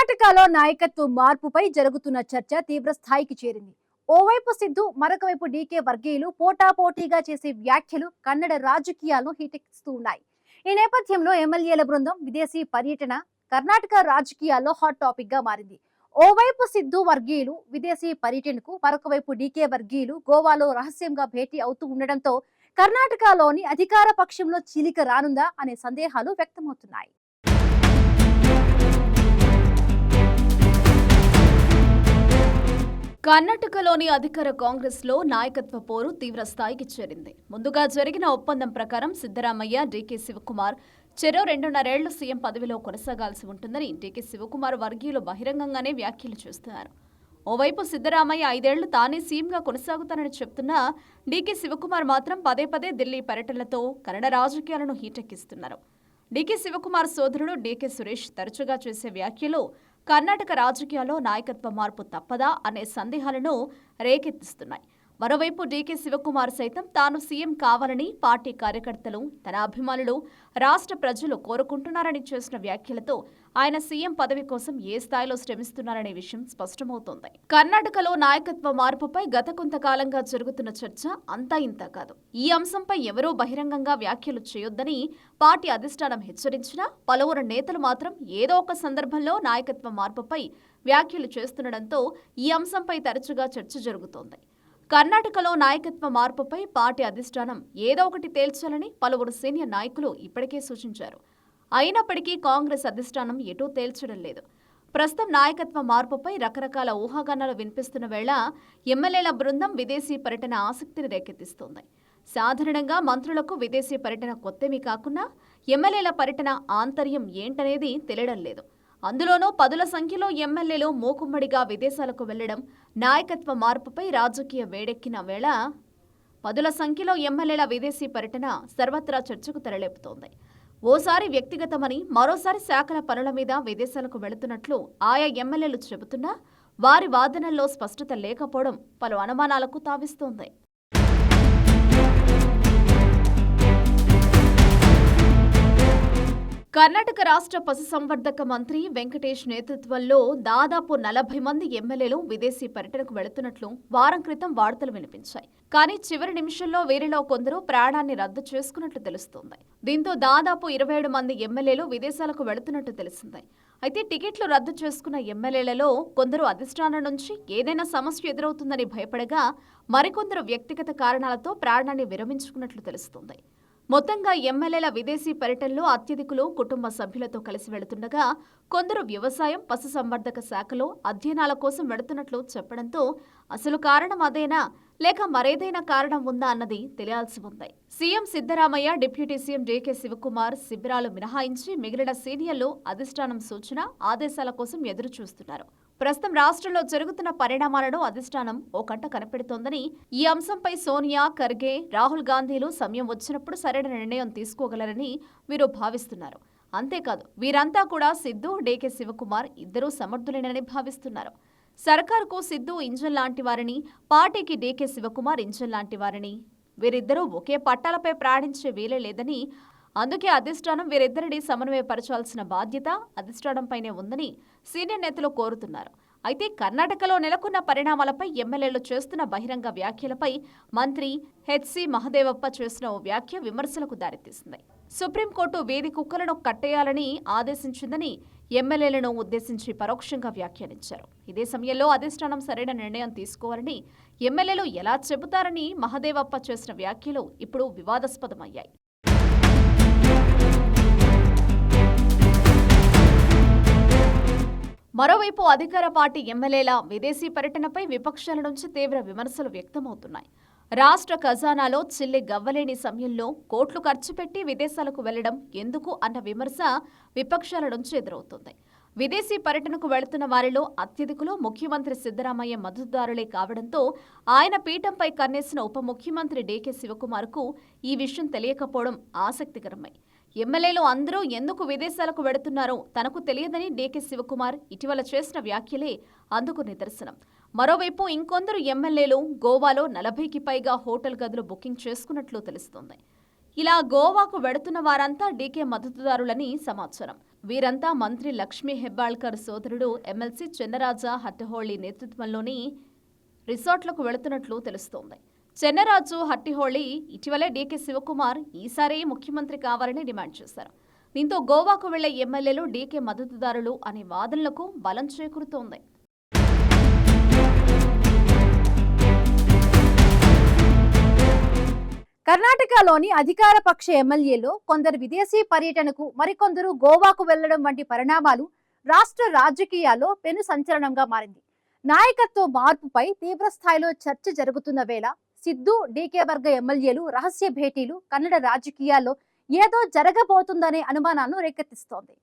కర్ణాటకలో నాయకత్వ మార్పుపై జరుగుతున్న చర్చ తీవ్ర స్థాయికి చేరింది. ఓవైపు సిద్ధు, మరొక వైపు డీకే వర్గీయులు పోటాపోటీగా చేసే వ్యాఖ్యలు కన్నడ రాజకీయాలను హీటెక్కిస్తూ ఉన్నాయి. ఈ నేపథ్యంలో ఎమ్మెల్యేల బృందం విదేశీ పర్యటన కర్ణాటక రాజకీయాల్లో హాట్ టాపిక్ గా మారింది. ఓవైపు సిద్ధు వర్గీయులు విదేశీ పర్యటనకు, మరొక వైపు డీకే వర్గీయులు గోవాలో రహస్యంగా భేటీ అవుతూ ఉండడంతో కర్ణాటకలోని అధికార పక్షంలో చీలిక రానుందా అనే సందేహాలు వ్యక్తమవుతున్నాయి. కర్ణాటకలోని అధికార కాంగ్రెస్ లో నాయకత్వ పోరు తీవ్ర స్థాయికి చేరింది. ముందుగా జరిగిన ఒప్పందం ప్రకారం సిద్దరామయ్య, డీకే శివకుమార్ చెరో 2.5 ఏళ్లు సీఎం పదవిలో కొనసాగాల్సి ఉంటుందని డీకే శివకుమార్ వర్గీయులు బహిరంగంగానే వ్యాఖ్యలు చేస్తున్నారు. ఓవైపు సిద్దరామయ్య 5 ఏళ్లు తానే సీఎంగా కొనసాగుతానని చెప్తున్నా డీకే శివకుమార్ మాత్రం పదే పదే ఢిల్లీ పర్యటనలతో కన్నడ రాజకీయాలను హీటెక్కిస్తున్నారు. డీకే శివకుమార్ సోదరుడు డీకే సురేష్ తరచుగా చేసే వ్యాఖ్యలు కర్ణాటక రాజకీయాల్లో నాయకత్వ మార్పు తప్పదా అనే సందేహాలను రేకెత్తిస్తున్నాయి. మరోవైపు డీకే శివకుమార్ సైతం తాను సీఎం కావాలని పార్టీ కార్యకర్తలు, తన అభిమానులు, రాష్ట్ర ప్రజలు కోరుకుంటున్నారని చేసిన వ్యాఖ్యలతో ఆయన సీఎం పదవి కోసం ఏ స్థాయిలో శ్రమిస్తున్నారనే విషయం స్పష్టమవుతోంది. కర్ణాటకలో నాయకత్వ మార్పుపై గత కొంతకాలంగా జరుగుతున్న చర్చ అంతా ఇంతా కాదు. ఈ అంశంపై ఎవరూ బహిరంగంగా వ్యాఖ్యలు చేయొద్దని పార్టీ అధిష్టానం హెచ్చరించినా పలువురు నేతలు మాత్రం ఏదో ఒక సందర్భంలో నాయకత్వ మార్పుపై వ్యాఖ్యలు చేస్తుండటంతో ఈ అంశంపై తరచుగా చర్చ జరుగుతోంది. కర్ణాటకలో నాయకత్వ మార్పుపై పార్టీ అధిష్టానం ఏదో ఒకటి తేల్చాలని పలువురు సీనియర్ నాయకులు ఇప్పటికే సూచించారు. అయినప్పటికీ కాంగ్రెస్ అధిష్టానం ఎటూ తేల్చడం లేదు. ప్రస్తుతం నాయకత్వ మార్పుపై రకరకాల ఊహాగానాలు వినిపిస్తున్న వేళ ఎమ్మెల్యేల బృందం విదేశీ పర్యటన ఆసక్తిని రేకెత్తిస్తోంది. సాధారణంగా మంత్రులకు విదేశీ పర్యటన కొత్తేమీ కాకున్నా ఎమ్మెల్యేల పర్యటన ఆంతర్యం ఏంటనేది తెలియడం లేదు. అందులోనూ పదుల సంఖ్యలో ఎమ్మెల్యేలు మూకుమ్మడిగా విదేశాలకు వెళ్లడం నాయకత్వ మార్పుపై రాజకీయ వేడెక్కిన వేళ పదుల సంఖ్యలో ఎమ్మెల్యేల విదేశీ పర్యటన సర్వత్రా చర్చకు తెరలేపుతోంది. ఓసారి వ్యక్తిగతమని, మరోసారి శాఖల పనుల మీద విదేశాలకు వెళుతున్నట్లు ఆయా ఎమ్మెల్యేలు చెబుతున్నా వారి వాదనల్లో స్పష్టత లేకపోవడం పలు అనుమానాలకు తావిస్తోంది. కర్ణాటక రాష్ట్ర పశుసంవర్ధక మంత్రి వెంకటేష్ నేతృత్వంలో దాదాపు 40 మంది ఎమ్మెల్యేలు విదేశీ పర్యటనకు వెళుతున్నట్లు వారం క్రితం వార్తలు వినిపించాయి. కానీ చివరి నిమిషంలో వీరిలో కొందరు ప్రాణాన్ని రద్దు చేసుకున్నట్లు తెలుస్తోంది. దీంతో దాదాపు 27 మంది ఎమ్మెల్యేలు విదేశాలకు వెళుతున్నట్టు తెలిసింది. అయితే టికెట్లు రద్దు చేసుకున్న ఎమ్మెల్యేలలో కొందరు అధిష్టానం నుంచి ఏదైనా సమస్య ఎదురవుతుందని భయపడగా మరికొందరు వ్యక్తిగత కారణాలతో ప్రాణాన్ని విరమించుకున్నట్లు తెలుస్తోంది. మొత్తంగా ఎమ్మెల్యేల విదేశీ పర్యటనలో అత్యధికులు కుటుంబ సభ్యులతో కలిసి వెళుతుండగా కొందరు వ్యవసాయం, పశుసంవర్ధక శాఖలో అధ్యయనాల కోసం వెళుతున్నట్లు చెప్పడంతో అసలు కారణం అదేనా లేక మరేదైనా కారణం ఉందా అన్నది తెలియాల్సి ఉంది. CM Siddaramaiah, deputy CM DK Shivakumar శిబిరాలు మినహాయించి మిగిలిన సీనియర్లు అధిష్టానం సూచన, ఆదేశాల కోసం ఎదురు చూస్తున్నారు. ప్రస్తుతం రాష్ట్రంలో జరుగుతున్న పరిణామాలను అధిష్టానం ఓ కంట కనిపెడుతోందని, ఈ అంశంపై సోనియా, ఖర్గే, రాహుల్ గాంధీలు సమయం వచ్చినప్పుడు సరైన నిర్ణయం తీసుకోగలరని వీరు భావిస్తున్నారు. అంతేకాదు వీరంతా కూడా సిద్ధు, డీకే శివకుమార్ ఇద్దరూ సమర్థులేనని భావిస్తున్నారు. సర్కారుకు సిద్ధు ఇంజన్ లాంటి వారిని, పార్టీకి డీకే శివకుమార్ ఇంజన్ లాంటి వారిని, వీరిద్దరూ ఒకే పట్టాలపై ప్రాణించే వీలే లేదని, అందుకే అధిష్టానం వీరిద్దరిని సమన్వయపరచాల్సిన బాధ్యత అధిష్టానంపైనే ఉందని సీనియర్ నేతలు కోరుతున్నారు. అయితే కర్ణాటకలో నెలకొన్న పరిణామాలపై ఎమ్మెల్యేలు చేస్తున్న బహిరంగ వ్యాఖ్యలపై మంత్రి హెచ్సి మహదేవప్ప చేసిన ఓ వ్యాఖ్య విమర్శలకు దారితీసింది. సుప్రీంకోర్టు వీధి కుక్కలను కట్టేయాలని ఆదేశించిందని ఎమ్మెల్యేలను ఉద్దేశించి పరోక్షంగా వ్యాఖ్యానించారు. ఇదే సమయంలో అధిష్టానం సరైన నిర్ణయం తీసుకోవాలని ఎమ్మెల్యేలు ఎలా చెబుతారని మహదేవప్ప చేసిన వ్యాఖ్యలు ఇప్పుడు వివాదాస్పదమయ్యాయి. మరోవైపు అధికార పార్టీ ఎమ్మెల్యేల విదేశీ పర్యటనపై విపక్షాల నుంచి తీవ్ర విమర్శలు వ్యక్తమవుతున్నాయి. రాష్ట్ర ఖజానాలో చిల్లి గవ్వలేని సమయంలో కోట్లు ఖర్చు పెట్టి విదేశాలకు వెళ్లడం ఎందుకు అన్న విమర్శ విపక్షాల నుంచి ఎదురవుతుంది. విదేశీ పర్యటనకు వెళుతున్న వారిలో అత్యధికులు ముఖ్యమంత్రి సిద్దరామయ్య మద్దతుదారులే కావడంతో ఆయన పీఠంపై కన్నేసిన ఉప ముఖ్యమంత్రి డీకే శివకుమార్కు ఈ విషయం తెలియకపోవడం ఆసక్తికరమే. ఎమ్మెల్యేలు అందరూ ఎందుకు విదేశాలకు వెడుతున్నారో తనకు తెలియదని డీకే శివకుమార్ ఇటీవల చేసిన వ్యాఖ్యలే అందుకు నిదర్శనం. మరోవైపు ఇంకొందరు ఎమ్మెల్యేలు గోవాలో 40కి పైగా హోటల్ గదులు బుకింగ్ చేసుకున్నట్లు తెలుస్తోంది. ఇలా గోవాకు వెడుతున్న వారంతా డీకే మద్దతుదారులని సమాచారం. వీరంతా మంత్రి లక్ష్మీ హెబ్బాళ్కర్ సోదరుడు ఎమ్మెల్సీ చెన్నరాజా హట్టిహోళీ నేతృత్వంలోని రిసార్ట్లకు వెళుతున్నట్లు తెలుస్తోంది. చెన్నరాజు హట్టిహోళీ ఇటీవలే డీకే శివకుమార్ ఈసారి ముఖ్యమంత్రి కావాలని డిమాండ్ చేశారు. దీంతో గోవాకు వెళ్లే ఎమ్మెల్యేలు డీకే మద్దతుదారులు అనే వాదనలకు బలం చేకూరుతోంది. కర్ణాటకలోని అధికార పక్ష ఎమ్మెల్యేలో కొందరు విదేశీ పర్యటనకు, మరికొందరు గోవాకు వెళ్లడం వంటి పరిణామాలు రాష్ట్ర రాజకీయాల్లో పెను సంచలనంగా మారింది. నాయకత్వ మార్పుపై తీవ్ర స్థాయిలో చర్చ జరుగుతున్న వేళ సిద్ధు, డీకే వర్గ ఎమ్మెల్యేలు రహస్య భేటీలు కన్నడ రాజకీయాల్లో ఏదో జరగబోతుందనే అనుమానాలను రేకెత్తిస్తోంది.